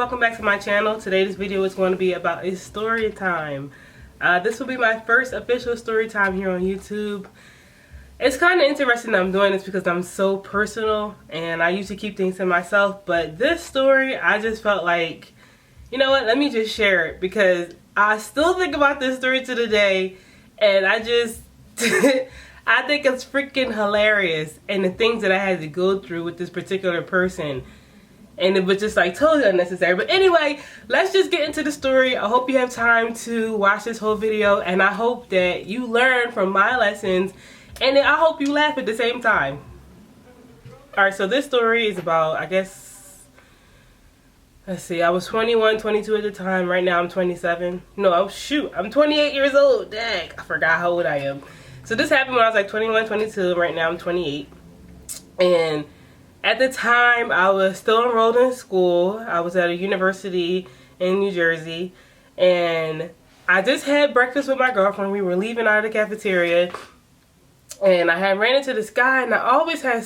welcome back to my channel. Today this video is going to be about a story time. This will be my first official story time here on YouTube. It's kind of interesting that I'm doing this because I'm so personal and I usually keep things to myself, but this story I just felt like, you know what, let me just share it because I still think about this story to the day and I just I think it's freaking hilarious, and the things that I had to go through with this particular person. And it was just like totally unnecessary. But anyway, let's just get into the story. I hope you have time to watch this whole video, and I hope that you learn from my lessons, and then I hope you laugh at the same time. Alright, so this story is about, I guess, let's see, I was 21, 22 at the time. Right now I'm 27. No, oh shoot, I'm 28 years old. Dang, I forgot how old I am. So this happened when I was like 21, 22. Right now I'm 28. And at the time, I was still enrolled in school. I was at a university in New Jersey, and I just had breakfast with my girlfriend. We were leaving out of the cafeteria, and I had ran into this guy, and I always had I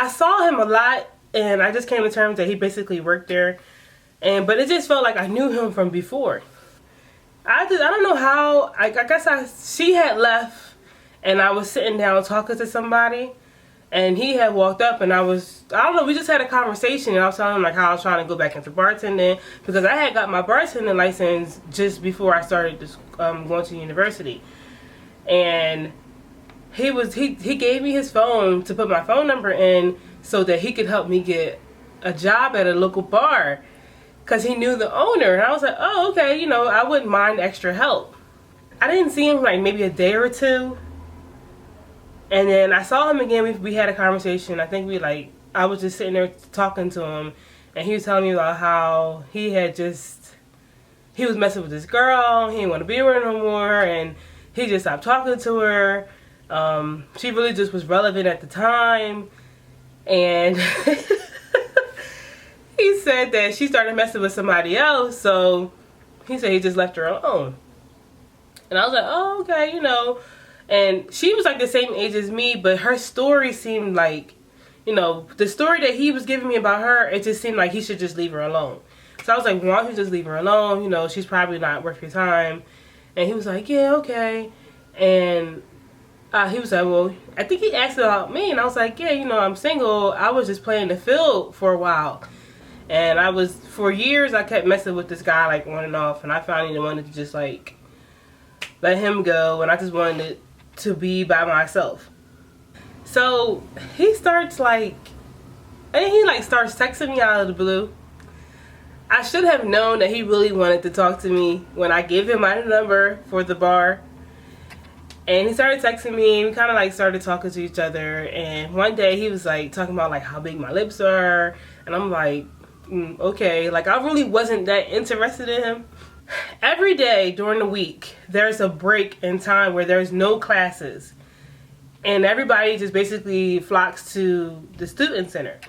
saw him a lot, and I just came to terms that he basically worked there, but it just felt like I knew him from before. I don't know how. I guess she had left, and I was sitting down talking to somebody. And he had walked up, and I don't know, we just had a conversation, and I was telling him like how I was trying to go back into bartending because I had got my bartending license just before I started this, going to university. And he gave me his phone to put my phone number in so that he could help me get a job at a local bar because he knew the owner. And I was like, oh, okay, you know, I wouldn't mind extra help. I didn't see him like maybe a day or two. And then I saw him again. We had a conversation. I think I was just sitting there talking to him, and he was telling me about how he was messing with this girl. He didn't want to be with her no more, and he just stopped talking to her. She really just was relevant at the time, and he said that she started messing with somebody else, so he said he just left her alone. And I was like, oh, okay, you know. And she was like the same age as me, but her story seemed like, you know, the story that he was giving me about her, it just seemed like he should just leave her alone. So I was like, why don't you just leave her alone? You know, she's probably not worth your time. And he was like, yeah, okay. And he was like, well, I think he asked about me. And I was like, yeah, you know, I'm single. I was just playing the field for a while. And for years, I kept messing with this guy, like, on and off. And I finally wanted to just, like, let him go. And I just wanted to be by myself. So he starts starts texting me out of the blue. I should have known that he really wanted to talk to me when I gave him my number for the bar. And he started texting me, and we kind of like started talking to each other. And one day he was like talking about like how big my lips are, and I'm like, okay, like I really wasn't that interested in him. Every day during the week, there's a break in time where there's no classes. And everybody just basically flocks to the student center.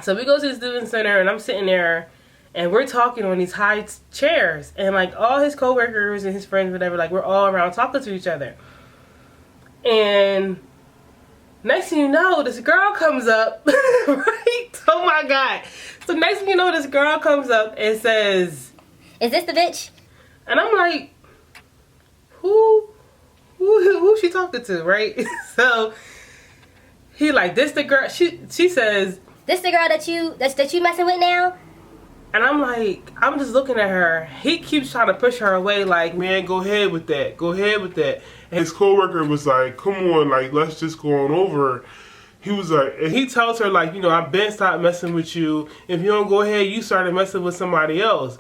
So we go to the student center, and I'm sitting there, and we're talking on these high chairs. And like all his coworkers and his friends, whatever, like we're all around talking to each other. And next thing you know, this girl comes up, right? Oh my God. So next thing you know, this girl comes up and says, "Is this the bitch?" And I'm like, who she talking to, right? So he like, this the girl. She says, "This the girl that you messing with now?" And I'm like, I'm just looking at her. He keeps trying to push her away, like, man, go ahead with that. Go ahead with that. And his coworker was like, come on, like, let's just go on over. He was like, and he tells her like, you know, I've been stopped messing with you. If you don't go ahead, you started messing with somebody else.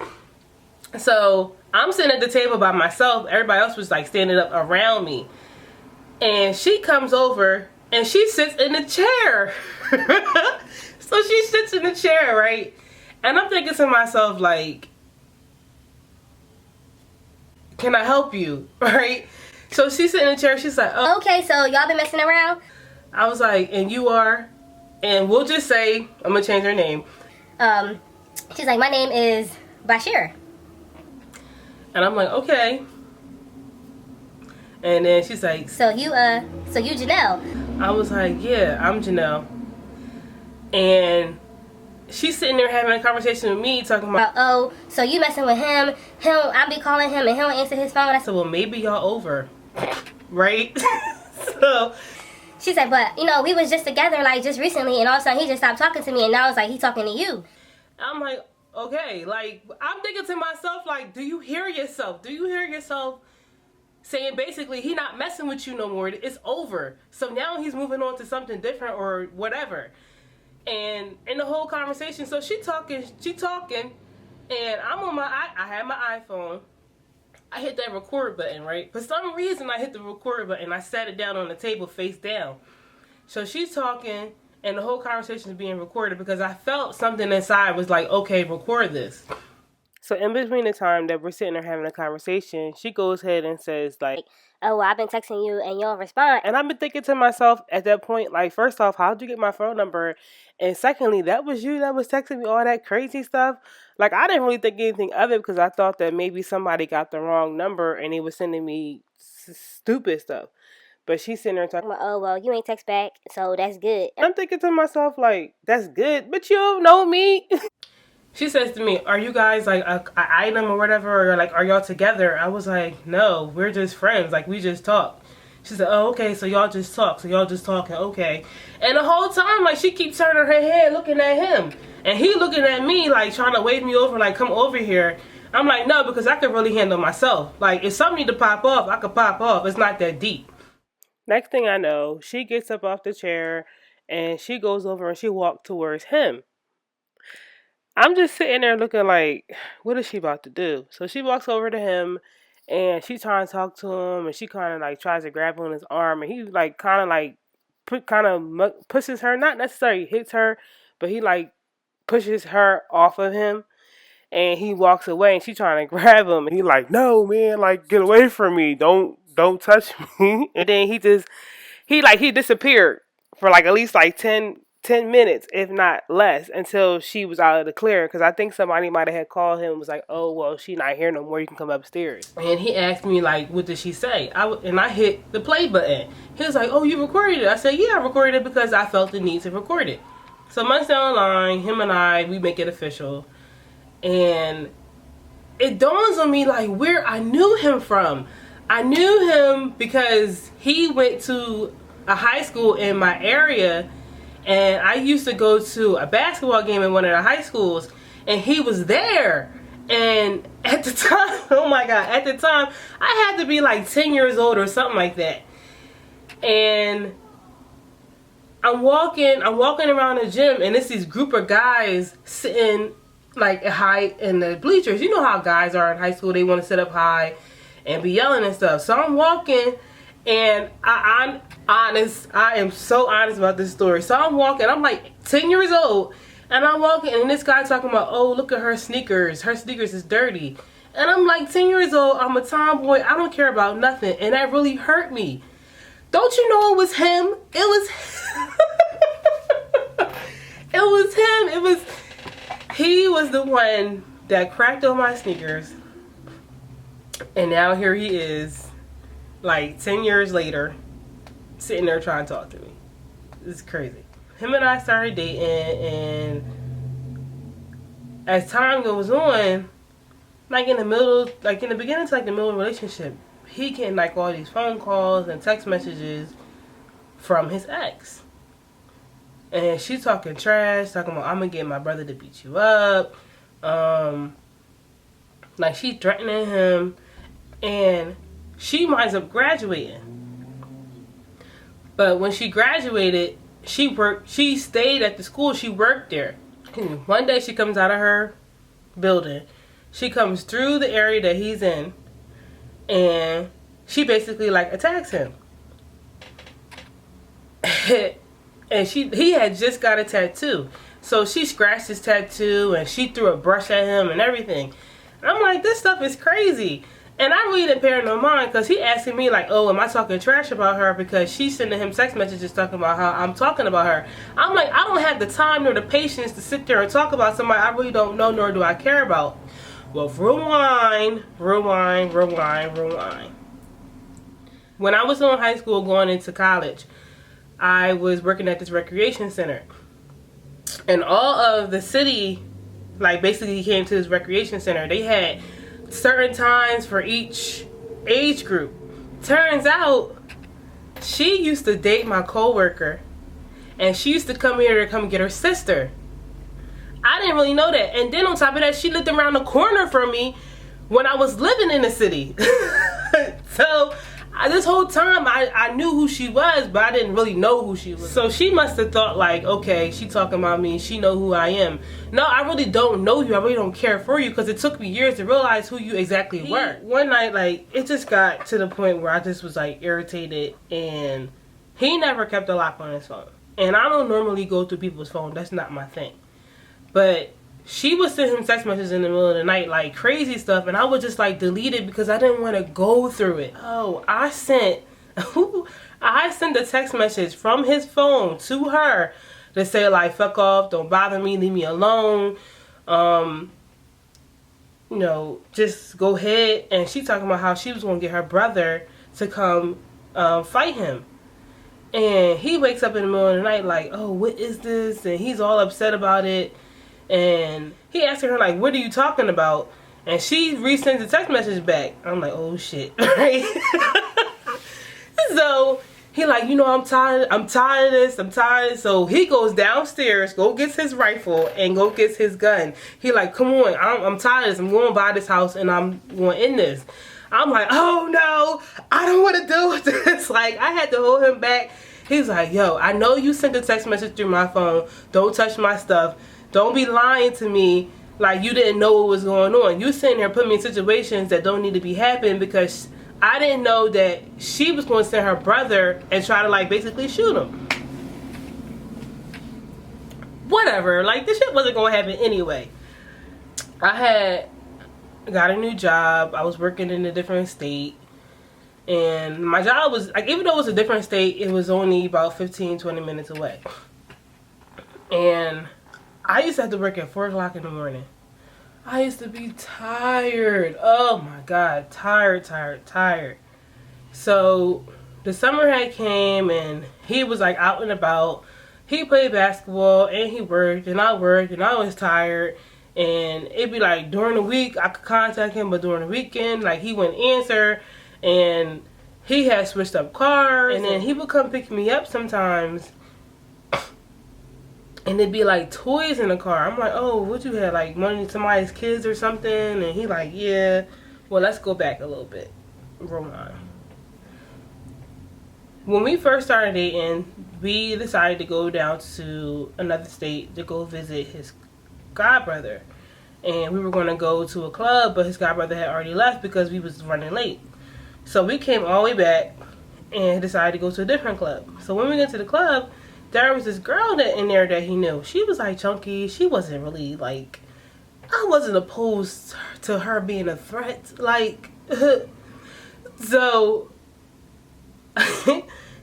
So I'm sitting at the table by myself. Everybody else was like standing up around me. And she comes over and she sits in the chair. So she sits in the chair, right? And I'm thinking to myself like, can I help you? Right? So she's sitting in the chair. She's like, oh, okay, so y'all been messing around? I was like, and you are? And we'll just say, I'm going to change her name. She's like, my name is Bashir. And I'm like, okay. And then she's like, so you Janelle? I was like, yeah, I'm Janelle. And she's sitting there having a conversation with me, talking about, oh, so you messing with him? I be calling him and he don't answer his phone. I said, well, maybe y'all over, right? So she said, but you know, we was just together like just recently, and all of a sudden he just stopped talking to me, and now it's like he talking to you. I'm like, okay, like I'm thinking to myself, like, do you hear yourself? Do you hear yourself saying basically he not messing with you no more? It's over. So now he's moving on to something different or whatever. And in the whole conversation, so she talking, and I'm on I had my iPhone. I hit that record button, right? For some reason, I hit the record button. I sat it down on the table face down. So she's talking, and the whole conversation is being recorded because I felt something inside was like, okay, record this. So in between the time that we're sitting there having a conversation, she goes ahead and says like, oh, well, I've been texting you and you don't respond. And I've been thinking to myself at that point, like, first off, how'd you get my phone number? And secondly, that was you that was texting me all that crazy stuff. Like, I didn't really think anything of it because I thought that maybe somebody got the wrong number and they was sending me stupid stuff. But she's sitting there talking about, oh, well, you ain't text back, so that's good. I'm thinking to myself, like, that's good, but you don't know me. She says to me, are you guys like a item or whatever, or like, are y'all together? I was like, no, we're just friends, like we just talk. She said, oh, okay, so y'all just talk, so y'all just talking, okay. And the whole time, like, she keeps turning her head looking at him, and he looking at me like trying to wave me over, like, come over here. I'm like, no, because I could really handle myself. Like, if something need to pop off, I could pop off. It's not that deep. Next thing I know, she gets up off the chair and she goes over and she walks towards him. I'm just sitting there looking like, what is she about to do? So she walks over to him and she trying to talk to him, and she kind of like tries to grab him on his arm, and he like kind of like pushes her, not necessarily hits her, but he like pushes her off of him, and he walks away, and she trying to grab him, and he like, no man, like get away from me, don't touch me. And then he disappeared for like at least like 10 minutes, if not less, until she was out of the clear. Because I think somebody might have had called him and was like, oh, well, she not here no more. You can come upstairs. And he asked me, like, what did she say? And I hit the play button. He was like, oh, you recorded it? I said, yeah, I recorded it because I felt the need to record it. So months down the line, him and we make it official. And it dawns on me, like, where I knew him from. I knew him because he went to a high school in my area, and I used to go to a basketball game in one of the high schools, and he was there. And at the time, oh my God, at the time, I had to be like 10 years old or something like that. And I'm walking around the gym, and it's these group of guys sitting like high in the bleachers. You know how guys are in high school, they want to sit up high and be yelling and stuff. So I'm walking, and I'm honest. I am so honest about this story. So I'm walking. I'm like 10 years old, and I'm walking, and this guy talking about, oh, look at her sneakers. Her sneakers is dirty. And I'm like 10 years old. I'm a tomboy. I don't care about nothing. And that really hurt me. Don't you know it was him? It was it was him. He was the one that cracked on my sneakers. And now here he is, like 10 years later, sitting there trying to talk to me. It's crazy. Him and I started dating, and as time goes on, like in the beginning to like the middle of the relationship, he getting like all these phone calls and text messages from his ex. And she's talking trash, talking about, I'm gonna get my brother to beat you up. Like, she's threatening him. And she winds up graduating. But when she graduated, she stayed at the school, she worked there. One day she comes out of her building. She comes through the area that he's in, and she basically like attacks him. And he had just got a tattoo. So she scratched his tattoo, and she threw a brush at him and everything. And I'm like, this stuff is crazy. And I really didn't pay no mind, because he asking me like, oh, am I talking trash about her because she's sending him text messages talking about how I'm talking about her. I'm like, I don't have the time nor the patience to sit there and talk about somebody I really don't know nor do I care about. Well, rewind. When I was in high school going into college, I was working at this recreation center. And all of the city, like basically he came to his recreation center. They had certain times for each age group. Turns out she used to date my coworker, and she used to come here to come get her sister. I didn't really know that. And then on top of that, she lived around the corner from me when I was living in the city. So this whole time I knew who she was, but I didn't really know who she was. So she must have thought like, okay, she talking about me, she know who I am. No, I really don't know you. I really don't care for you, because it took me years to realize who you exactly were. One night, like, it just got to the point where I just was like irritated, and he never kept a lock on his phone. And I don't normally go through people's phone. That's not my thing. But she would send him text messages in the middle of the night, like crazy stuff, and I would just like delete it because I didn't want to go through it. Oh, I sent a text message from his phone to her to say like, fuck off, don't bother me, leave me alone, you know, just go ahead. And she talking about how she was going to get her brother to come fight him. And he wakes up in the middle of the night like, oh, what is this? And he's all upset about it. And he asking her like, what are you talking about? And she resends the text message back. I'm like, oh shit, right? So he like, you know, I'm tired of this, I'm tired. So he goes downstairs, go gets his rifle and go gets his gun. He like, come on, I'm tired of this. I'm going to buy this house and I'm going to end this. I'm like, oh no, I don't want to deal with this. Like, I had to hold him back. He's like, yo, I know you sent a text message through my phone. Don't touch my stuff. Don't be lying to me like you didn't know what was going on. You sitting there putting me in situations that don't need to be happening, because I didn't know that she was going to send her brother and try to like basically shoot him. Whatever, like this shit wasn't going to happen anyway. I had got a new job. I was working in a different state. And my job was, like, even though it was a different state, it was only about 15-20 minutes away. And I used to have to work at 4 o'clock in the morning. I used to be tired. Oh my God, tired. So the summer had came and he was like out and about. He played basketball and he worked and I worked and I was tired. And it'd be like during the week I could contact him, but during the weekend, like, he wouldn't answer. And he had switched up cars, and then he would come pick me up sometimes, and it'd be like toys in the car. I'm like, oh, what you had, like money to somebody's kids or something? And he like, yeah. Well, let's go back a little bit. Roll on. When we first started dating, we decided to go down to another state to go visit his godbrother. And we were going to go to a club, but his godbrother had already left because we was running late. So we came all the way back and decided to go to a different club. So when we went to the club, there was this girl that in there that he knew. She was like chunky. She wasn't really like, I wasn't opposed to her being a threat. Like, so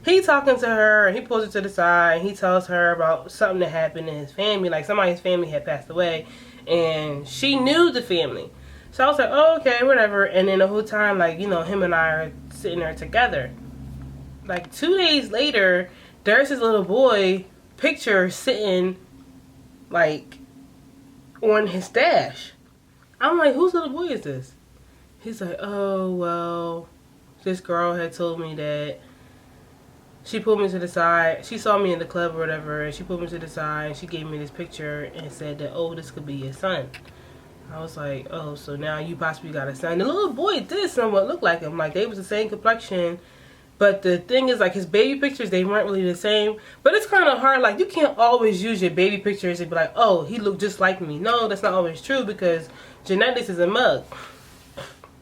he talking to her, and he pulls her to the side, and he tells her about something that happened in his family. Like, somebody's family had passed away, and she knew the family. So I was like, oh, okay, whatever. And then the whole time, like, you know, him and I are sitting there together. Like 2 days later, there's this little boy picture sitting, like, on his dash. I'm like, whose little boy is this? He's like, oh, well, this girl had told me that she pulled me to the side. She saw me in the club or whatever, and she pulled me to the side, and she gave me this picture and said that, oh, this could be your son. I was like, oh, so now you possibly got a son. The little boy did somewhat look like him. Like, they was the same complexion. But the thing is, like, his baby pictures, they weren't really the same. But it's kind of hard. Like, you can't always use your baby pictures and be like, oh, he looked just like me. No, that's not always true, because genetics is a mug.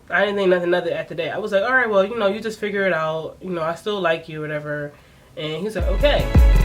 I didn't think nothing other after that. I was like, all right, well, you know, you just figure it out. You know, I still like you or whatever. And he was like, okay.